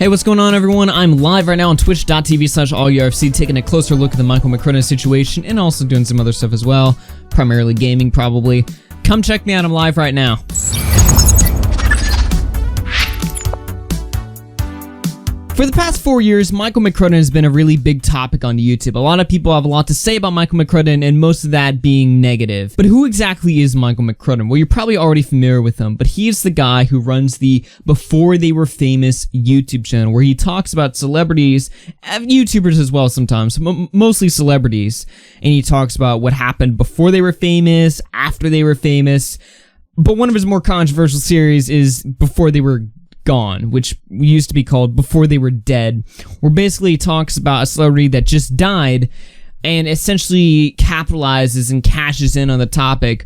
Hey, what's going on, everyone? I'm live right now on twitch.tv/allufc, taking a closer look at the Michael McCrudden situation and also doing some other stuff as well, primarily gaming probably. Come check me out, I'm live right now. For the past 4 years, Michael McCrudden has been a really big topic on YouTube. A lot of people have a lot to say about Michael McCrudden, and most of that being negative. But who exactly is Michael McCrudden? Well, you're probably already familiar with him, but he's the guy who runs the Before They Were Famous YouTube channel, where he talks about celebrities, YouTubers as well sometimes, mostly celebrities, and he talks about what happened before they were famous, after they were famous. But one of his more controversial series is Before They Were Gone, which used to be called Before They Were Dead, where basically he talks about a celebrity that just died and essentially capitalizes and cashes in on the topic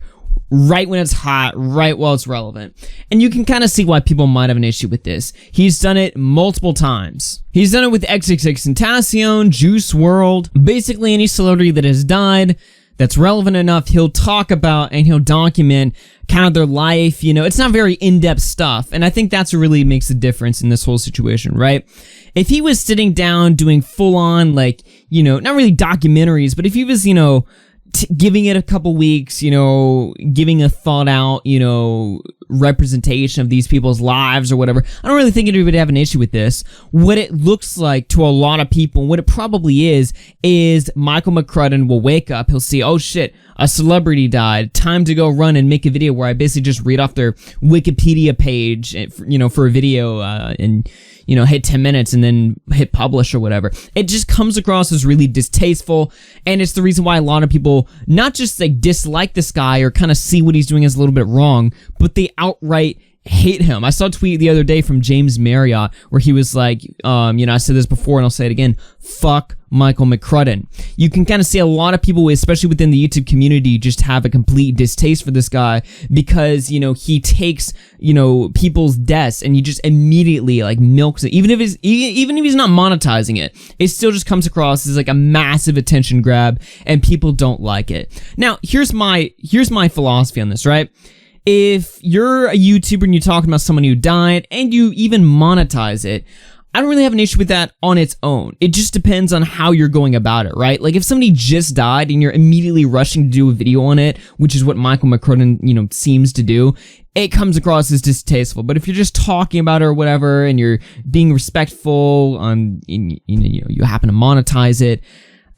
right when it's hot, right while it's relevant. And you can kind of see why people might have an issue with this. He's done it multiple times. He's done it with XXXTentacion, Juice WRLD, basically any celebrity that has died that's relevant enough, he'll talk about and he'll document kind of their life. You know, it's not very in-depth stuff, and I think that's what really makes a difference in this whole situation, right? If he was sitting down doing full-on, like, you know, not really documentaries, but if he was, you know, giving it a couple weeks, you know, giving a thought-out, you know, representation of these people's lives or whatever, I don't really think anybody would have an issue with this. What it looks like to a lot of people, what it probably is Michael McCrudden will wake up, he'll see, oh shit, a celebrity died, time to go run and make a video where I basically just read off their Wikipedia page, you know, for a video, and, you know, hit 10 minutes and then hit publish or whatever. It just comes across as really distasteful, and it's the reason why a lot of people not just like dislike this guy or kind of see what he's doing as a little bit wrong, but they outright hate him. I saw a tweet the other day from James Marriott where he was like, you know, I said this before and I'll say it again, fuck Michael McCrudden. You can kind of see a lot of people, especially within the YouTube community, just have a complete distaste for this guy because, you know, he takes, you know, people's deaths and he just immediately like milks it. Even if he's not monetizing it, it still just comes across as like a massive attention grab and people don't like it. Now, here's my philosophy on this, right? If you're a YouTuber and you're talking about someone who died and you even monetize it, I don't really have an issue with that on its own. It just depends on how you're going about it, right? Like if somebody just died and you're immediately rushing to do a video on it, which is what Michael McCrudden, you know, seems to do, it comes across as distasteful. But if you're just talking about it or whatever and you're being respectful, you happen to monetize it,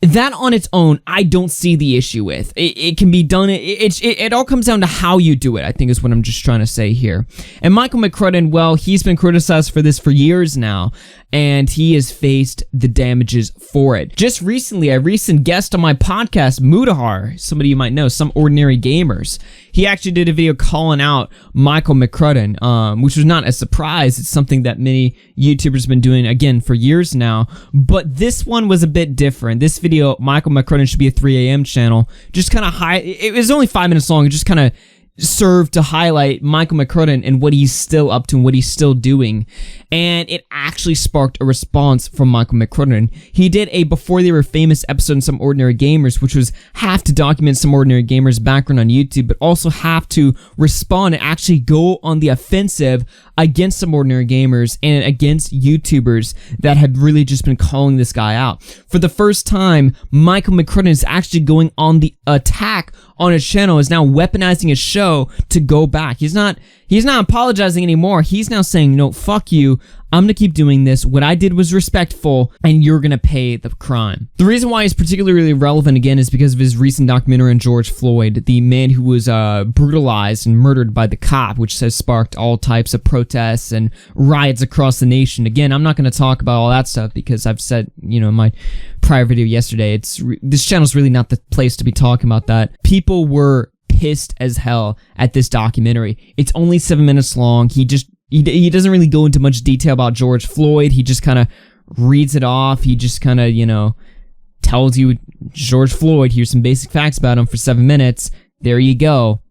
that on its own, I don't see the issue with. It can be done. It all comes down to how you do it, I think is what I'm just trying to say here. And Michael McCrudden, well, he's been criticized for this for years now, and he has faced the damages for it. Just recently, a recent guest on my podcast, Mudahar, somebody you might know, Some Ordinary Gamers, he actually did a video calling out Michael McCrudden, which was not a surprise. It's something that many YouTubers have been doing, again, for years now. But this one was a bit different. This video, Michael McCrudden Should Be a 3 a.m. channel, just kind of it was only 5 minutes long. It just kind of served to highlight Michael McCrudden and what he's still up to and what he's still doing. And it actually sparked a response from Michael McCrudden. He did a Before They Were Famous episode in Some Ordinary Gamers, which was half to document Some Ordinary Gamers' background on YouTube, but also have to respond and actually go on the offensive against Some Ordinary Gamers and against YouTubers that had really just been calling this guy out. For the first time, Michael McCrudden is actually going on the attack on his channel, is now weaponizing his show to go back. He's not apologizing anymore. He's now saying, no, fuck you. I'm gonna keep doing this. What I did was respectful, and you're gonna pay the crime. The reason why he's particularly relevant, again, is because of his recent documentary on George Floyd, the man who was brutalized and murdered by the cop, which has sparked all types of protests and riots across the nation. Again, I'm not gonna talk about all that stuff because I've said, you know, in my prior video yesterday, this channel's really not the place to be talking about that. People were pissed as hell at this documentary. It's only 7 minutes long. He doesn't really go into much detail about George Floyd. He just kind of reads it off. He just kind of, you know, tells you George Floyd, here's some basic facts about him for 7 minutes. There you go.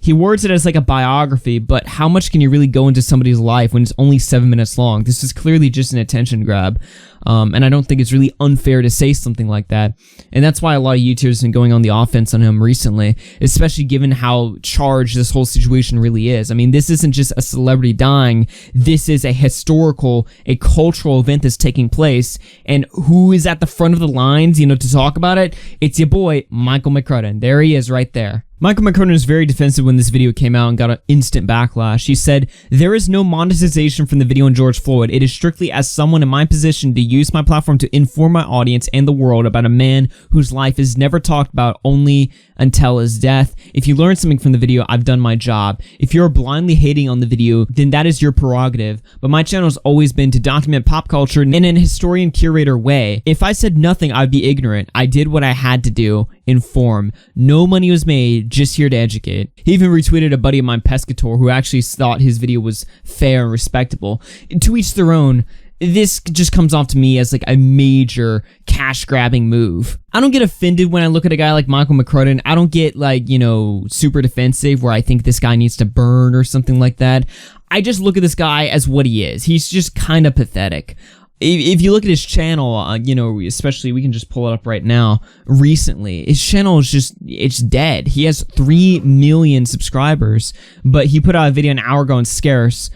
he words it as like a biography, but how much can you really go into somebody's life when it's only 7 minutes long? This is clearly just an attention grab. And I don't think it's really unfair to say something like that. And that's why a lot of YouTubers have been going on the offense on him recently, especially given how charged this whole situation really is. I mean, this isn't just a celebrity dying. This is a historical, a cultural event that's taking place. And who is at the front of the lines, you know, to talk about it? It's your boy, Michael McCrudden. There he is right there. Michael McCrudden was very defensive when this video came out and got an instant backlash. He said, "There is no monetization from the video on George Floyd. It is strictly as someone in my position to use my platform to inform my audience and the world about a man whose life is never talked about only until his death. If you learn something from the video, I've done my job. If you're blindly hating on the video, then that is your prerogative. But my channel has always been to document pop culture in an historian-curator way. If I said nothing, I'd be ignorant. I did what I had to do. Inform. No money was made, just here to educate." He even retweeted a buddy of mine, Pescator, who actually thought his video was fair and respectable. To each their own. This just comes off to me as like a major cash grabbing move. I don't get offended when I look at a guy like Michael McCrudden. I don't get like, you know, super defensive where I think this guy needs to burn or something like that. I just look at this guy as what he is. He's just kind of pathetic. If you look at his channel, you know, especially, we can just pull it up right now, recently, his channel is just, it's dead. He has 3 million subscribers, but he put out a video an hour ago on Scarce,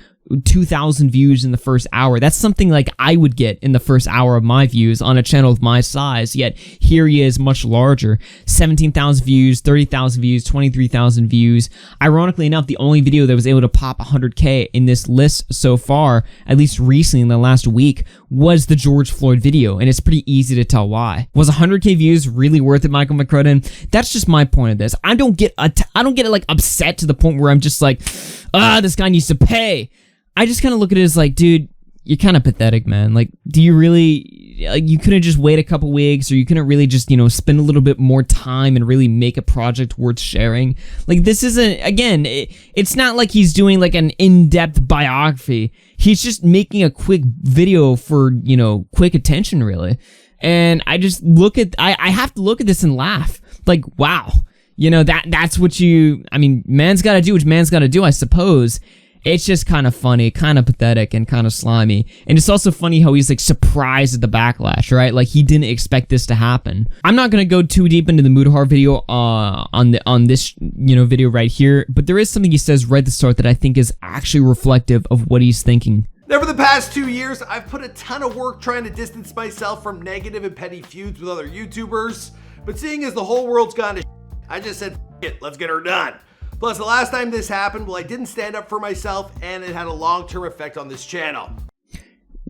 2,000 views in the first hour. That's something like I would get in the first hour of my views on a channel of my size, yet here he is much larger. 17,000 views, 30,000 views, 23,000 views. Ironically enough, the only video that was able to pop 100K in this list so far, at least recently in the last week, was the George Floyd video, and it's pretty easy to tell why. Was 100K views really worth it, Michael McCrudden? That's just my point of this. I don't get like upset to the point where I'm just like, this guy needs to pay. I just kind of look at it as like, dude, you're kind of pathetic, man. Like, do you really, like, you couldn't just wait a couple weeks, or you couldn't really just, you know, spend a little bit more time and really make a project worth sharing? Like, this isn't, again, it's not like he's doing like an in-depth biography. He's just making a quick video for, you know, quick attention, really. And I just look at, I have to look at this and laugh. Like, wow. You know, that's what I mean, man's gotta do what man's gotta do, I suppose. It's just kind of funny, kind of pathetic, and kind of slimy. And it's also funny how he's like surprised at the backlash, right? Like he didn't expect this to happen. I'm not gonna go too deep into the Mudahar video on this, you know, video right here, but there is something he says right at the start that I think is actually reflective of what he's thinking. Now, for the past 2 years, I've put a ton of work trying to distance myself from negative and petty feuds with other YouTubers, but seeing as the whole world's gone to shit, I just said, F it, let's get her done. Plus, the last time this happened, well, I didn't stand up for myself, and it had a long-term effect on this channel.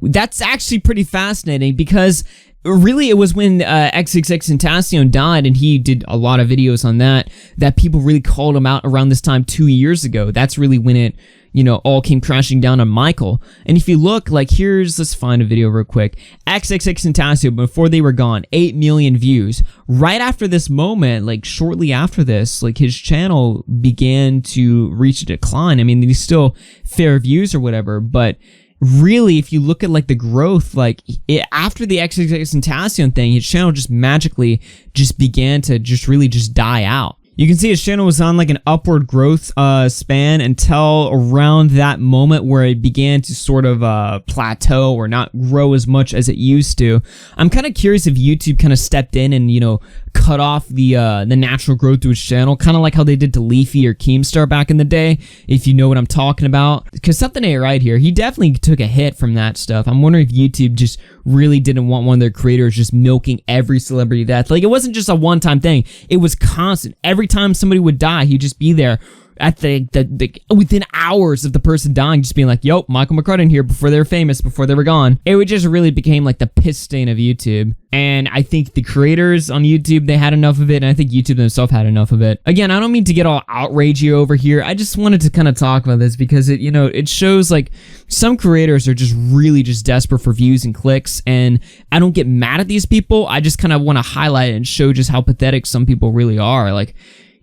That's actually pretty fascinating, because really it was when XXXTentacion died, and he did a lot of videos on that people really called him out around this time 2 years ago. That's really when it, you know, all came crashing down on Michael. And if you look, like, let's find a video real quick. XXXTentacion, before they were gone, 8 million views. Right after this moment, like, shortly after this, like, his channel began to reach a decline. I mean, he's still fair views or whatever, but really, if you look at, like, the growth, like, after the XXXTentacion thing, his channel just magically just began to really die out. You can see his channel was on like an upward growth span until around that moment where it began to sort of plateau or not grow as much as it used to. I'm kind of curious if YouTube kind of stepped in and, you know, cut off the natural growth to his channel, kind of like how they did to Leafy or Keemstar back in the day, if you know what I'm talking about. Because something ain't right here. He definitely took a hit from that stuff. I'm wondering if YouTube just really didn't want one of their creators just milking every celebrity death. Like, it wasn't just a one-time thing. It was constant. Every time somebody would die, he'd just be there at within hours of the person dying, just being like, yo, Michael McCrudden here, before they were famous, before they were gone. It would just really became like the piss stain of YouTube. And I think the creators on YouTube, they had enough of it, and I think YouTube themselves had enough of it. Again, I don't mean to get all outragey over here. I just wanted to kind of talk about this because it, you know, it shows like some creators are just really just desperate for views and clicks, and I don't get mad at these people. I just kind of want to highlight it and show just how pathetic some people really are. Like,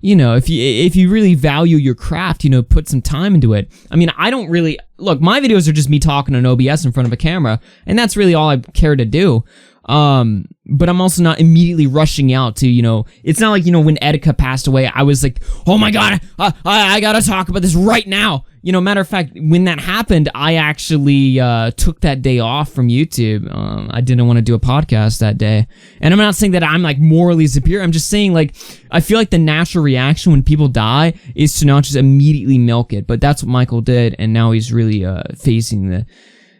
you know, if you really value your craft, you know, put some time into it. I mean, I don't really, look, my videos are just me talking on OBS in front of a camera, and that's really all I care to do. But I'm also not immediately rushing out to, you know, it's not like, you know, when Etika passed away, I was like, oh my god, I gotta talk about this right now. You know, matter of fact, when that happened, I actually took that day off from YouTube. I didn't want to do a podcast that day. And I'm not saying that I'm like morally superior. I'm just saying, like, I feel like the natural reaction when people die is to not just immediately milk it. But that's what Michael did, and now he's really facing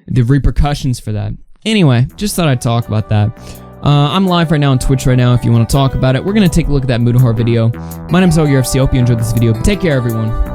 the repercussions for that. Anyway, just thought I'd talk about that. I'm live right now on Twitch right now if you want to talk about it. We're going to take a look at that Mudahar video. My name's OGRFC. I hope you enjoyed this video. Take care, everyone.